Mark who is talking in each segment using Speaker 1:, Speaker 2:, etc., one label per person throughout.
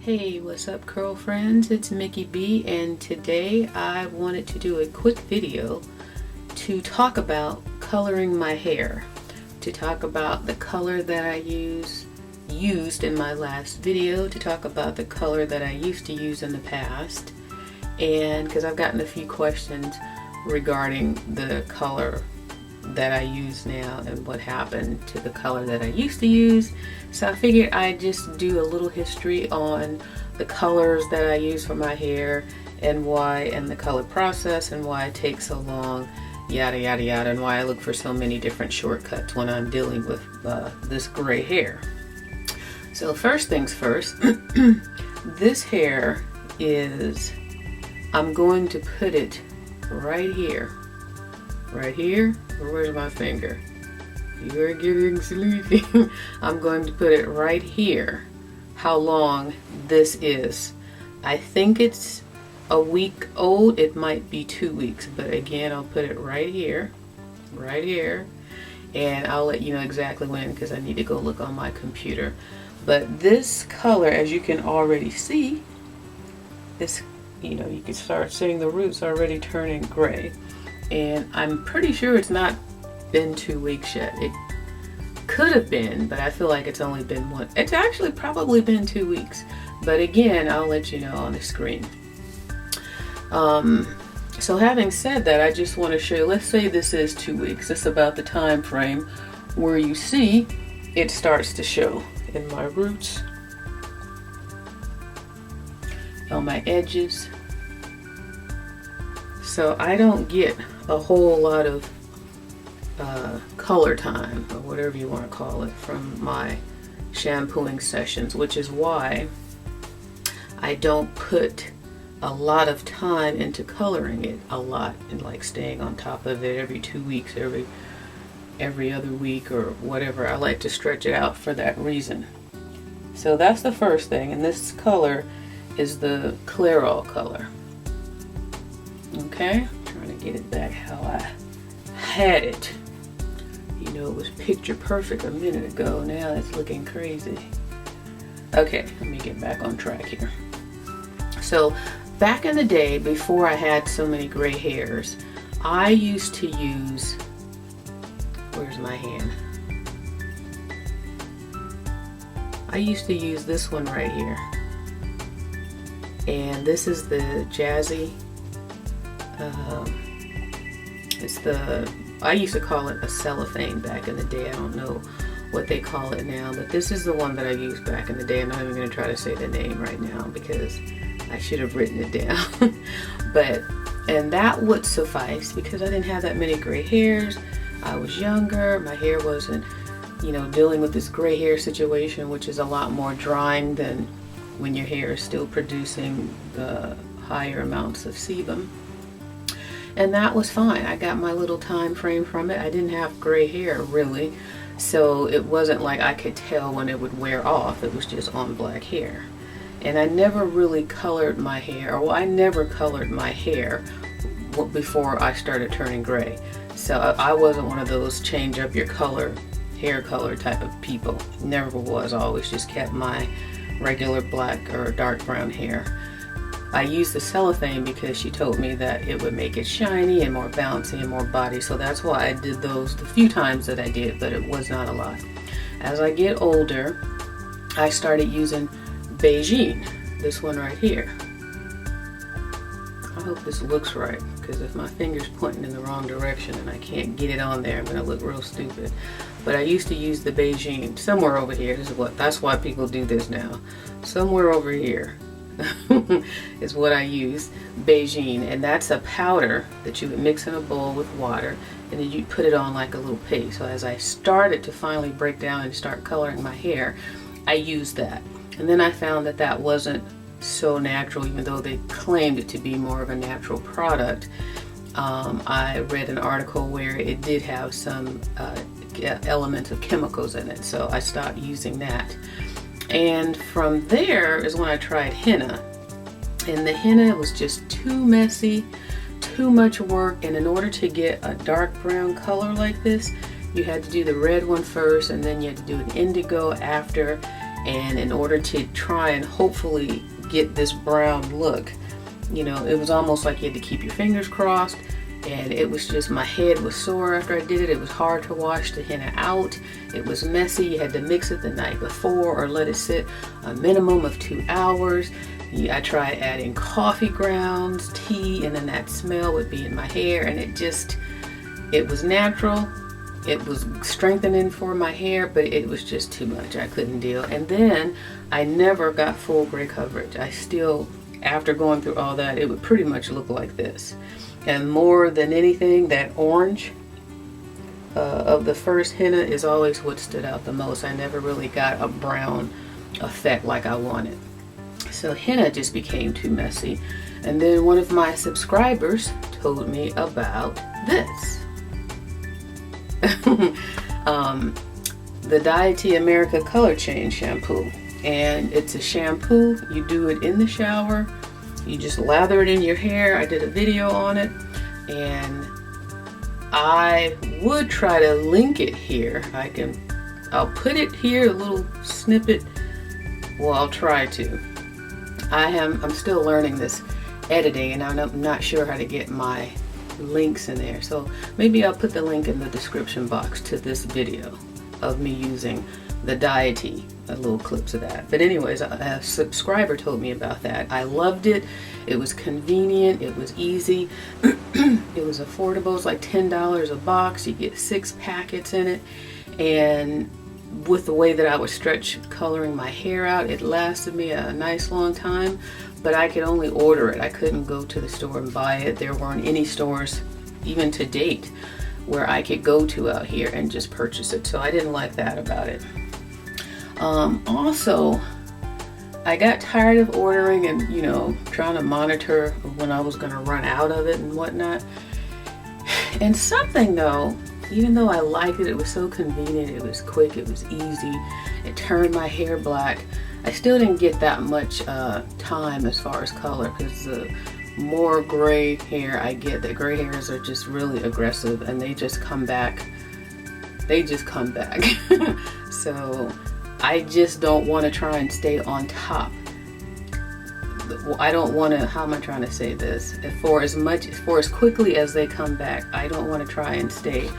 Speaker 1: Hey, what's up curl friends? It's Mickey B, and today I wanted to do a quick video to talk about coloring my hair, to talk about the color that I used in my last video, to talk about the color that I used to use in the past, and because I've gotten a few questions regarding the color that I use now and what happened to the color that I used to use. So I figured I'd just do a little history on the colors that I use for my hair and why, and the color process and why it takes so long, yada yada yada, and why I look for so many different shortcuts when I'm dealing with this gray hair. So first things first, this hair is, I'm going to put it right here. Right here? Where's my finger? You are getting sleepy. I'm going to put it right here. How long this is. I think it's a week old. It might be 2 weeks, but again, I'll put it right here. Right here. And I'll let you know exactly when, because I need to go look on my computer. But this color, as you can already see, this, you can start seeing the roots already turning gray. And I'm pretty sure it's not been 2 weeks yet. It could have been, but I feel like it's only been one. It's actually probably been 2 weeks. But again, I'll let you know on the screen. So having said that, I just want to show you, let's say this is 2 weeks. This is about the time frame where you see it starts to show in my roots, on my edges. So I don't get a whole lot of color time, or whatever you want to call it, from my shampooing sessions, which is why I don't put a lot of time into coloring it a lot and like staying on top of it every 2 weeks, every other week or whatever. I like to stretch it out for that reason. So that's the first thing, and this color is the Clairol color. Okay, trying to get it back how I had it. You know, it was picture perfect a minute ago. Now it's looking crazy. Okay, let me get back on track here. So back in the day, before I had so many gray hairs, I used to use, where's my hand? I used to use this one right here. And this is the Jazzy. I used to call it a cellophane back in the day. I don't know what they call it now, but this is the one that I used back in the day. I'm not even going to try to say the name right now because I should have written it down. And that would suffice because I didn't have that many gray hairs. I was younger. My hair wasn't, dealing with this gray hair situation, which is a lot more drying than when your hair is still producing the higher amounts of sebum. And that was fine. I got my little time frame from it. I didn't have gray hair really, so it wasn't like I could tell when it would wear off. It was just on black hair. And I never really colored my hair, well, I never colored my hair before I started turning gray. So I wasn't one of those change up your color, hair color type of people. Never was. I always just kept my regular black or dark brown hair. I used the cellophane because she told me that it would make it shiny and more bouncy and more body, so that's why I did those the few times that I did, but it was not a lot. As I get older, I started using Beijing, this one right here. I hope this looks right, because if my finger's pointing in the wrong direction and I can't get it on there, I'm gonna look real stupid. But I used to use the Beijing somewhere over here. That's why people do this now. Somewhere over here is what I use, Beijing, and that's a powder that you would mix in a bowl with water, and then you put it on like a little paste. So as I started to finally break down and start coloring my hair, I used that, and then I found that that wasn't so natural, even though they claimed it to be more of a natural product. I read an article where it did have some elements of chemicals in it, so I stopped using that. And from there is when I tried henna, and the henna was just too messy, too much work, and in order to get a dark brown color like this, you had to do the red one first, and then you had to do an indigo after, And in order to try and hopefully get this brown look, you know, it was almost like you had to keep your fingers crossed. And it was just, my head was sore after I did it. It was hard to wash the henna out. It was messy. You had to mix it the night before or let it sit a minimum of 2 hours. I tried adding coffee grounds, tea, and then that smell would be in my hair, and it was natural. It was strengthening for my hair, but it was just too much. I couldn't deal. And then I never got full gray coverage. I still, after going through all that, it would pretty much look like this. And more than anything, that orange of the first henna is always what stood out the most. I never really got a brown effect like I wanted. So henna just became too messy. And then one of my subscribers told me about this. The Dietea America Color Change Shampoo. And it's a shampoo. You do it in the shower. You just lather it in your hair. I did a video on it, and I would try to link it here. I'll put it here, a little snippet. Well, I'll try to. I'm still learning this editing, and I'm not sure how to get my links in there. So maybe I'll put the link in the description box to this video of me using the Dietea, little clips of that. But anyways, a subscriber told me about that. I loved it. It was convenient. It was easy. It was affordable. It's like $10 a box. You get 6 packets in it. And with the way that I was stretch coloring my hair out, it lasted me a nice long time. But I could only order it. I couldn't go to the store and buy it. There weren't any stores, even to date, where I could go to out here and just purchase it. So I didn't like that about it. Also, I got tired of ordering and, you know, trying to monitor when I was going to run out of it and whatnot. And something though, even though I liked it, it was so convenient, it was quick, it was easy, it turned my hair black. I still didn't get that much time as far as color, because the more gray hair I get, the gray hairs are just really aggressive and they just come back. So I just don't want to try and stay on top. I don't want to, how am I trying to say this? For as quickly as they come back, I don't want to try and stay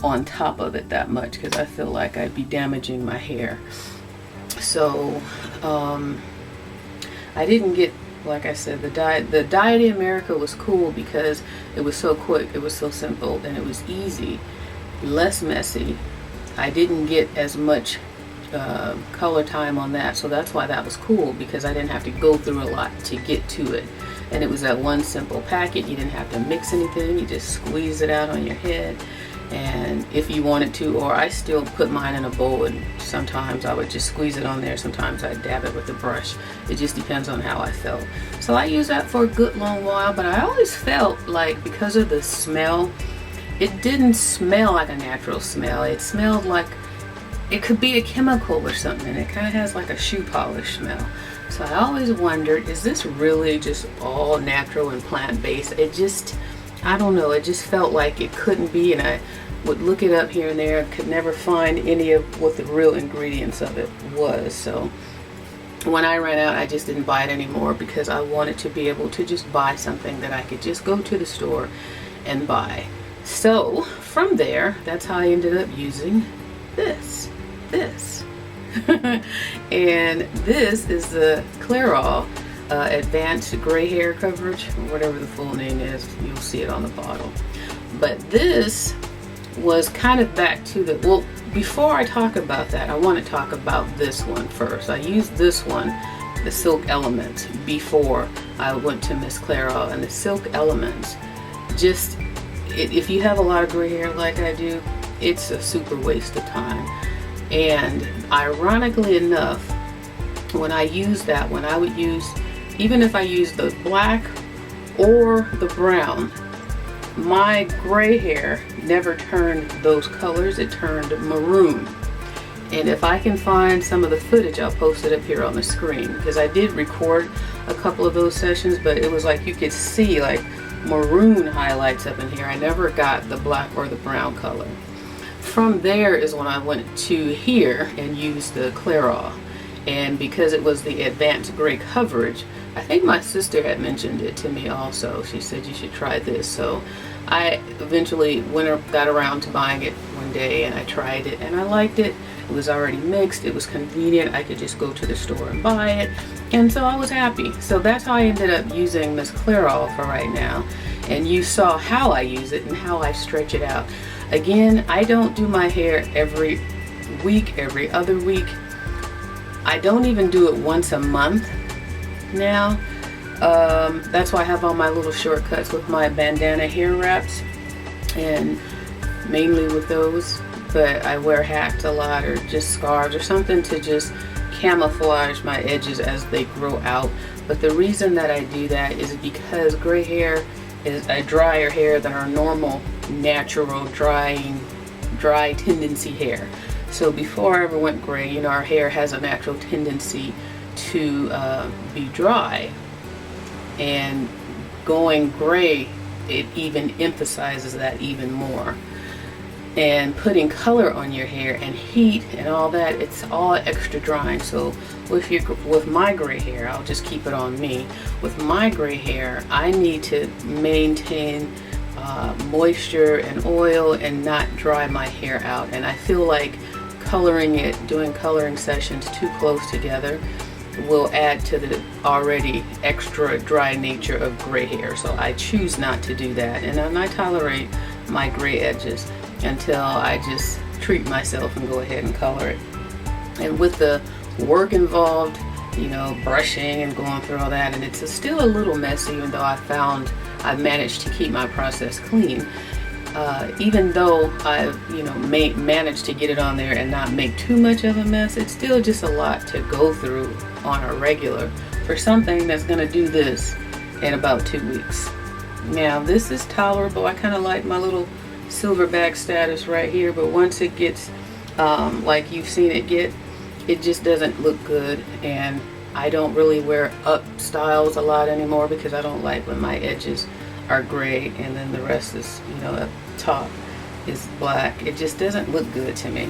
Speaker 1: on top of it that much, because I feel like I'd be damaging my hair. So I didn't get, like I said, the Dietea America was cool because it was so quick, it was so simple, and it was easy, less messy. I didn't get as much color time on that, so that's why that was cool, because I didn't have to go through a lot to get to it. And it was that one simple packet. You didn't have to mix anything, you just squeeze it out on your head. And if you wanted to, or I still put mine in a bowl, and sometimes I would just squeeze it on there, sometimes I dab it with a brush. It just depends on how I felt. So I used that for a good long while, but I always felt like, because of the smell, it didn't smell like a natural smell. It smelled like it could be a chemical or something. It kind of has like a shoe polish smell. So I always wondered, is this really just all natural and plant-based? It just, I don't know, it just felt like it couldn't be, and I would look it up here and there, could never find any of what the real ingredients of it was. So when I ran out, I just didn't buy it anymore, because I wanted to be able to just buy something that I could just go to the store and buy. So from there, that's how I ended up using this. And this is the Clairol Advanced Gray Hair Coverage, or whatever the full name is. You'll see it on the bottle. But this was kind of back to the, well, before I talk about that, I want to talk about this one first. I used this one, the Silk Elements, before I went to Miss Clairol. And the Silk Elements, just, if you have a lot of gray hair like I do, it's a super waste of time. And ironically enough, when I use that one, I would use, even if I use the black or the brown, my gray hair never turned those colors. It turned maroon. And if I can find some of the footage, I'll post it up here on the screen, because I did record a couple of those sessions, but it was like you could see like maroon highlights up in here. I never got the black or the brown color. From there is when I went to here and used the Clairol. And because it was the advanced gray coverage, I think my sister had mentioned it to me also. She said you should try this. So I eventually got around to buying it one day, and I tried it and I liked it. It was already mixed, it was convenient, I could just go to the store and buy it, and so I was happy. So that's how I ended up using this Clairol for right now. And you saw how I use it and how I stretch it out. Again, I don't do my hair every week, every other week. I don't even do it once a month now. That's why I have all my little shortcuts with my bandana hair wraps, and mainly with those. But I wear hats a lot, or just scarves or something to just camouflage my edges as they grow out. But the reason that I do that is because gray hair is a drier hair than our normal natural dry tendency hair. So before I ever went gray, you know, our hair has a natural tendency to be dry, and going gray, it even emphasizes that even more. And putting color on your hair and heat and all that, it's all extra drying. So with my gray hair, I'll just keep it on me. With my gray hair, I need to maintain moisture and oil and not dry my hair out. And I feel like coloring it, doing coloring sessions too close together, will add to the already extra dry nature of gray hair. So I choose not to do that, and I tolerate my gray edges until I just treat myself and go ahead and color it. And with the work involved, you know, brushing and going through all that, and it's still a little messy, even though I've managed to keep my process clean. Even though I've, you know, managed to get it on there and not make too much of a mess, it's still just a lot to go through on a regular for something that's going to do this in about 2 weeks. Now this is tolerable. I kind of like my little silverback status right here, but once it gets like you've seen it get, it just doesn't look good. And I don't really wear up styles a lot anymore because I don't like when my edges are gray and then the rest is, you know, up top is black. It just doesn't look good to me.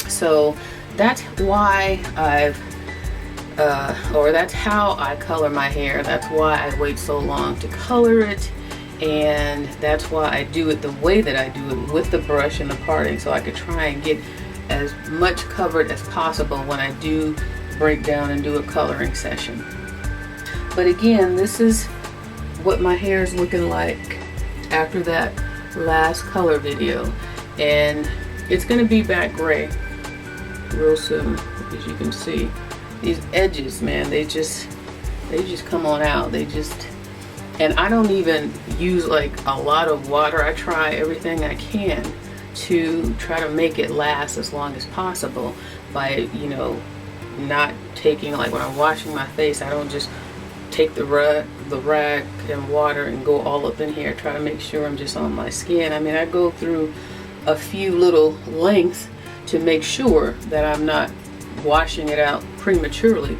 Speaker 1: So that's why that's how I color my hair. That's why I wait so long to color it, and that's why I do it the way that I do it, with the brush and the parting, so I could try and get as much covered as possible when I do break down and do a coloring session. But again, this is what my hair is looking like after that last color video, and it's going to be back gray real soon. As you can see, these edges, man, they just come on out. And I don't even use like a lot of water. I try everything I can to try to make it last as long as possible by, you know, not taking, like when I'm washing my face, I don't just take the rag and water and go all up in here. Try to make sure I'm just on my skin. I mean, I go through a few little lengths to make sure that I'm not washing it out prematurely,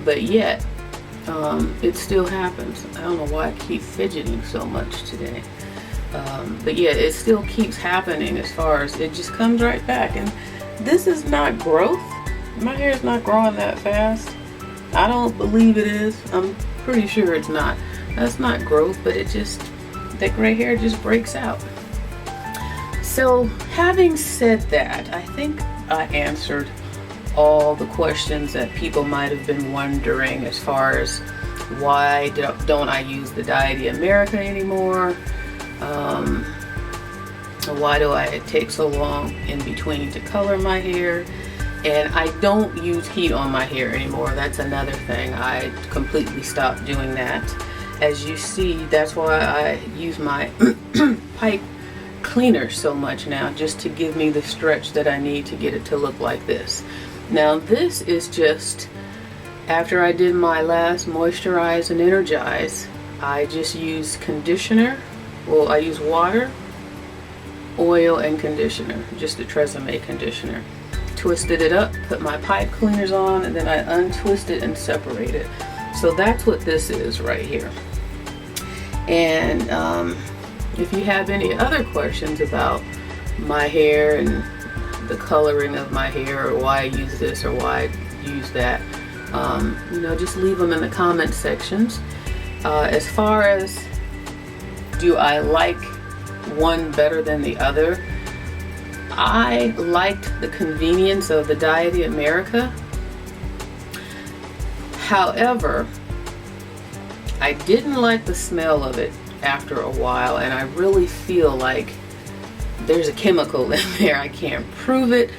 Speaker 1: but yet it still happens. I don't know why I keep fidgeting so much today, but yeah, it still keeps happening. As far as it just comes right back, and this is not growth. My hair is not growing that fast. I don't believe it is. I'm pretty sure it's not. That's not growth, but it just, that gray hair just breaks out. So having said that, I think I answered all the questions that people might have been wondering as far as why don't I use the Deity America anymore? Why do I take so long in between to color my hair? And I don't use heat on my hair anymore. That's another thing. I completely stopped doing that. As you see, that's why I use my pipe cleaner so much now, just to give me the stretch that I need to get it to look like this. Now this is just after I did my last moisturize and energize. I just use conditioner. Well, I use water, oil, and conditioner, just the Tresemme conditioner. Twisted it up, put my pipe cleaners on, and then I untwist it and separate it. So that's what this is right here. And if you have any other questions about my hair and the coloring of my hair, or why I use this or why I use that, you know, just leave them in the comment sections. As far as do I like one better than the other, I liked the convenience of the Diety America. However, I didn't like the smell of it after a while, and I really feel like there's a chemical in there. I can't prove it,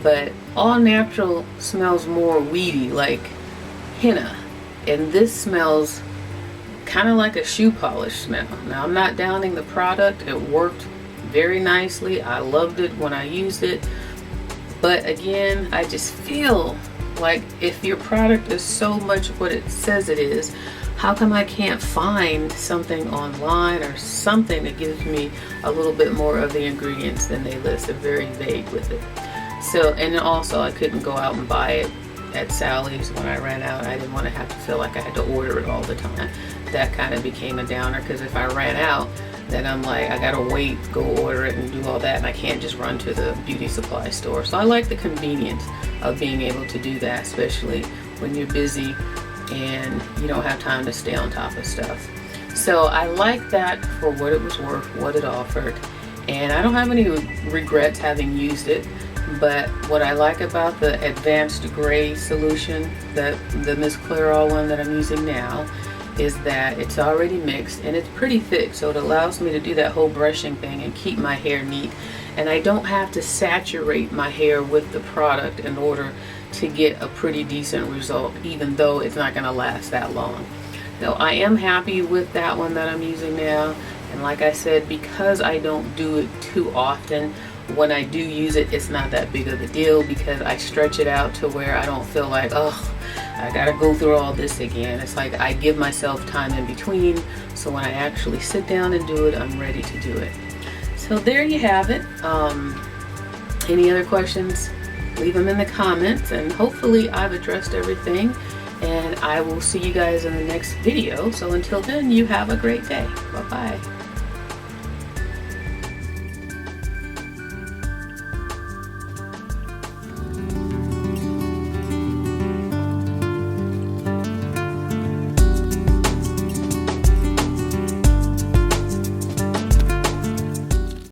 Speaker 1: but all natural smells more weedy, like henna, and this smells kind of like a shoe polish smell. Now, I'm not downing the product. It worked very nicely. I loved it when I used it, but again, I just feel like if your product is so much what it says it is, how come I can't find something online or something that gives me a little bit more of the ingredients than they list? They're very vague with it. So, and then also I couldn't go out and buy it at Sally's when I ran out. I didn't want to have to feel like I had to order it all the time. That kind of became a downer, because if I ran out, then I'm like, I gotta wait, go order it and do all that, and I can't just run to the beauty supply store. So I like the convenience of being able to do that, especially when you're busy and you don't have time to stay on top of stuff. So I like that for what it was worth, what it offered, and I don't have any regrets having used it. But what I like about the advanced gray solution, the Miss Clairol one that I'm using now, is that it's already mixed and it's pretty thick, so it allows me to do that whole brushing thing and keep my hair neat, and I don't have to saturate my hair with the product in order to get a pretty decent result, even though it's not going to last that long. So I am happy with that one that I'm using now, and like I said, because I don't do it too often, when I do use it, it's not that big of a deal, because I stretch it out to where I don't feel like, oh, I gotta go through all this again. It's like I give myself time in between, so when I actually sit down and do it, I'm ready to do it. So there you have it. Any other questions, leave them in the comments, and hopefully I've addressed everything, and I will see you guys in the next video. So until then, you have a great day. Bye-bye.